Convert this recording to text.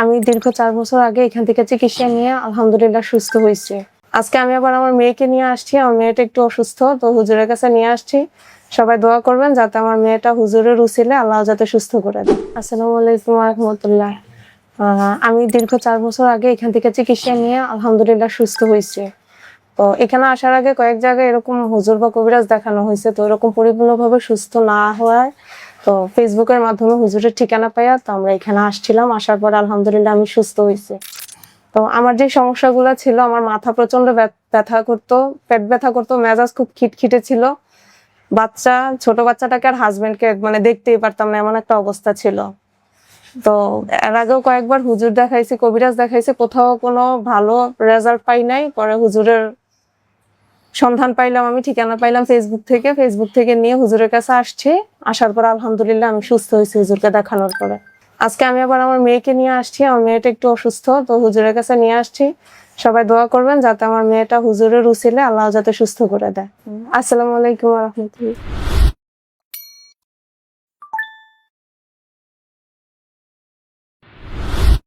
আমি দীর্ঘ 4 বছর আগে এখান থেকে চিকিৎসা নিয়ে আলহামদুলিল্লাহ সুস্থ হয়েছি। আজকে আমি আবার আমার মেয়েকে নিয়ে আসছি। আমার মেয়েটা একটু অসুস্থ, তো হুজুরের কাছে নিয়ে আসছি। সবাই দোয়া করবেন যাতে আমার মেয়েটা হুজুরের উসিলায় আল্লাহ যাতে সুস্থ করে দেয়। আসসালামু আলাইকুম ওয়া রাহমাতুল্লাহ। আমি দীর্ঘ 4 বছর আগে এখান থেকে চিকিৎসা নিয়ে আলহামদুলিল্লাহ সুস্থ হয়েছি। তো এখানে আসার আগে কয়েক জায়গায় এরকম হুজুর বা কবিরাজ দেখানো হয়েছে, তো এরকম পরিপূর্ণভাবে সুস্থ না হওয়ায় তো ফেসবুকের মাধ্যমে হুজুরের ঠিকানা পাইয়া তো আমরা এখানে আসছিলাম। আসার পর আলহামদুলিল্লাহ আমি সুস্থ হয়েছি। তো আমার যে সমস্যাগুলো ছিল, আমার মাথা প্রচন্ড ব্যথা করতো, পেট ব্যথা করতো, মেজাজ খুব খিটখিটে ছিল। ছোট বাচ্চাটাকে আর হাজবেন্ডকে মানে দেখতেই পারতাম না, এমন একটা অবস্থা ছিল। তো এর আগেও কয়েকবার হুজুর দেখাইছি, কবিরাজ দেখাইছি, কোথাও কোনো ভালো রেজাল্ট পাই নাই। পরে হুজুরের সন্ধান পাইলাম, আমি ঠিকানা পাইলাম ফেসবুক থেকে নিয়ে হুজুরের কাছে আসছি। আসার পর আলহামদুলিল্লাহ আমি সুস্থ হয়েছি হুজুরকে দেখানোর পরে। আজকে আমি আবার আমার মেয়েকে নিয়ে আসছি। আমার মেয়েটা একটু অসুস্থ, তো হুজুরের কাছে নিয়ে আসছি। সবাই দোয়া করবেন যাতে আমার মেয়েটা হুজুরের উসিলায় আল্লাহ যাতে সুস্থ করে দেয়। আসসালামু আলাইকুম ওয়া রাহমাতুল্লাহ।